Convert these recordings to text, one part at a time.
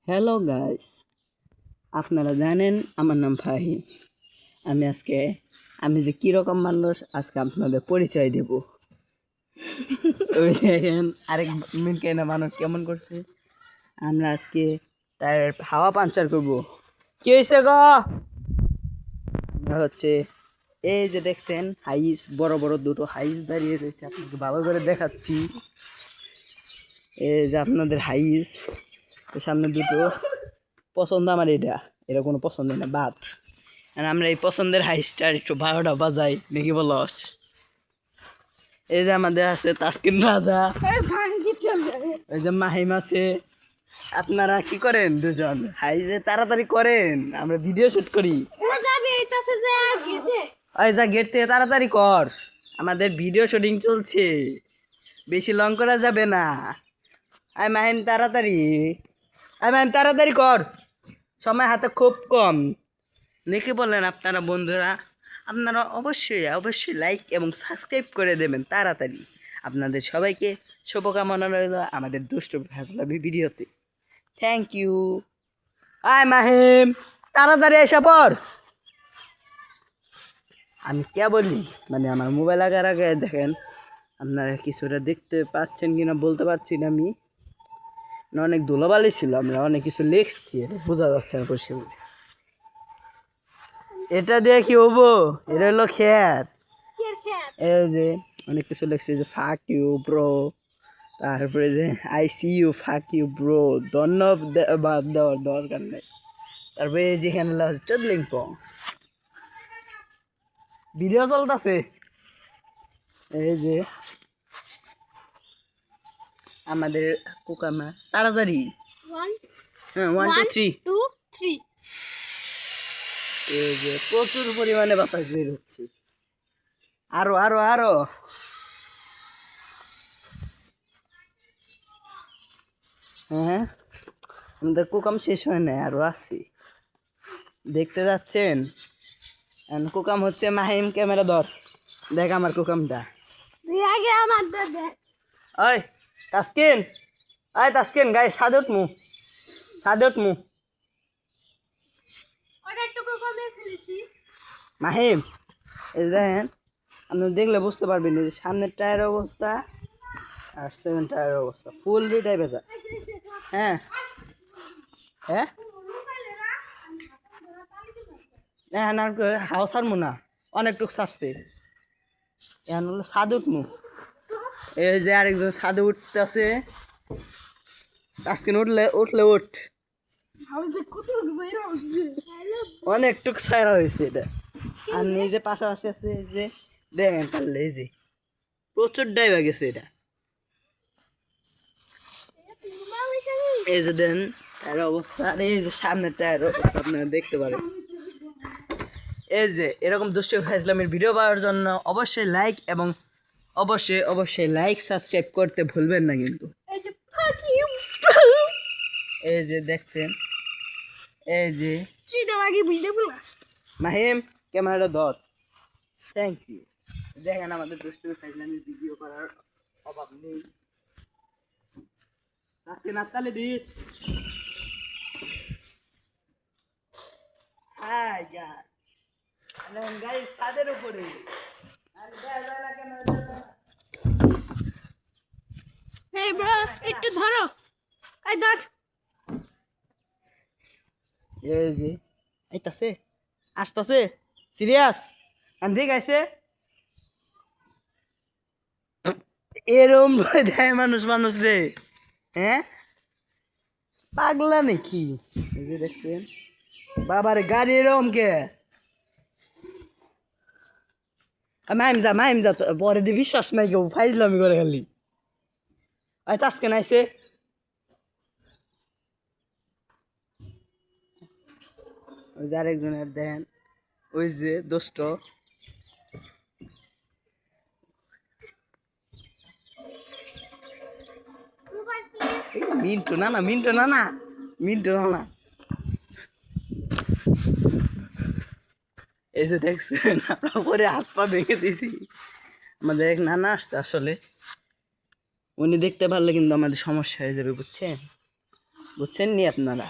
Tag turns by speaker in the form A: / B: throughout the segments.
A: Hello guys, আপনারা জানেন আমার নাম ফাহিম। আমি যে কীরকম মানুষ আজকে আপনাদের পরিচয় দেব। ওই দেখেন আরেক মিনকেনা মানুষ কেমন করছে। আমরা আজকে টায়ার হাওয়া পাঞ্চার করব। কি হয়েছে গো? আমরা হচ্ছে এই যে দেখছেন হাইস, বড় বড় দুটো হাইস দাঁড়িয়ে রয়েছে, আপনাকে ভালো করে দেখাচ্ছি। এই যে আপনাদের হাইস, সামনে দুটো পছন্দ আমার, এটা কোনো পছন্দ না বাদ। আর আমরা এই পছন্দের হাইস্টার একটু 12টা বাজাই নাকি বলস। এই যে আমাদের আছে তাসকিন রাজা, এই যে মাহিম আছে। আপনারা কি করেন দুজন? হাইজে তাড়াতাড়ি করেন, আমরা ভিডিও শুট করি। ওই যা গেট থেকে তাড়াতাড়ি কর, আমাদের ভিডিও শুটিং চলছে, বেশি লং করা যাবে না। আয় মাহিম তাড়াতাড়ি, আয় মাহিম তাড়াতাড়ি কর, সময় হাতে খুব কম নাকি বলেন আপনারা বন্ধুরা? আপনারা অবশ্যই লাইক এবং সাবস্ক্রাইব করে দেবেন তাড়াতাড়ি। আপনাদের সবাইকে শুভকামনা রইল আমাদের দুষ্টু ফাজলামি ভিডিওতে। Thank you. আয় মাহিম তাড়াতাড়ি এসে পর। আমি কে বলি, মানে আমার মোবাইল আগে দেখেন, আপনারা কিছুটা দেখতে পাচ্ছেন কিনা বলতে পারছি না। আমি অনেক ধুলোবালি ছিল, আমরা অনেক কিছু লিখছি, এটা বোঝা যাচ্ছে না পরিষ্কার। এটা দিয়ে কি হবো? এটা হলো খ্যাত। এই যে অনেক কিছু লিখছে, যে ফাক ইউ ব্রো, তারপরে যে I see you, fuck you bro, ধন্যবাদ দেওয়ার দরকার নেই। তারপরে যেখানে চদলিং পং ভিডিও চলতেছে। এই যে আমাদের কোকামা তাড়াতাড়ি, হ্যাঁ 1 2 3। এই যে প্রচুর পরিমাণে বাতাস বের হচ্ছে, আরো আরো আরো। হ্যাঁ আমাদের কোকাম শেষ হয় না, আরো আছে, দেখতে যাচ্ছেন। কোকাম হচ্ছে মাহিম, ক্যামেরা ধর, দেখ আমার কোকামটা। ওই তাসকিন, ওই তাসকিন গাই ছাদে উঠমু, ছাদে উঠমু। মাহিম এই দেখেন, আপনি দেখলে বুঝতে পারবেন যে সামনের টায়ারের অবস্থা আর সেভেন টায়ারের অবস্থা ফুল রিটাই ভেজা। হ্যাঁ হ্যাঁ হ্যাঁ না, হাওয়া ছাড়মু না, অনেকটুকু ছাড়ছে। এখন হলো ছাদে উঠমু। এই যে আরেকজন ছাদে উঠতেছে, আজকে উঠলে উঠ, অনেকটুকু ছাড়া হয়েছে এটা। আর নিজে পাশাপাশি আছে, এই যে দেখেন পারলে, এই যে প্রচুর ডাইবা গেছে এটা। এই যে দেন টায়ার অবস্থা, আর এই যে সামনের টায়ার অবস্থা আপনারা দেখতে পারেন। এই যে এরকম দুষ্ট ফাজলামের ভিডিও পাওয়ার জন্য অবশ্যই লাইক সাবস্ক্রাইব করতে ভুলবেন না কিন্তু। এই যে দেখছেন, এই যে মাহিম ক্যামেরাটা ধর। Thank you. দেখেন আমাদের দুষ্ট ফাজলামের ভিডিও করার অভাব নেই। আজকে নাতালে দিস। হাই গাড়ির ছাদের উপরে,
B: একটু ধরো, এই ধর।
A: এই যে আইতাছে, আসতাছে, সিরিয়াস আমি আইছে। এরম ভয় দেয় মানুষ রে, হ্যাঁ পাগলা নাকি? এই যে দেখছেন বাবার গাড়ি এরম কে। মাইম যা পরে দিয়ে বিশ্বাস নাই কেউ, ফাইজলামি করে খালি। আয় তাসকে নাইছে, ওই যে আরেকজনের দেন, ওই যে দোষ্ট মিন্টু না, এই যে দেখছেন আমরা পরে হাত পা ভেঙে দিয়েছি। আমাদের এক নানা আসছে, আসলে উনি দেখতে পারলে কিন্তু আমাদের সমস্যা হয়ে যাবে, বুঝছেন? বুঝছেন নি আপনারা?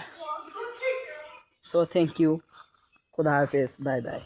A: সো থ্যাংক ইউ, খুদা হাফেজ, বাই বাই।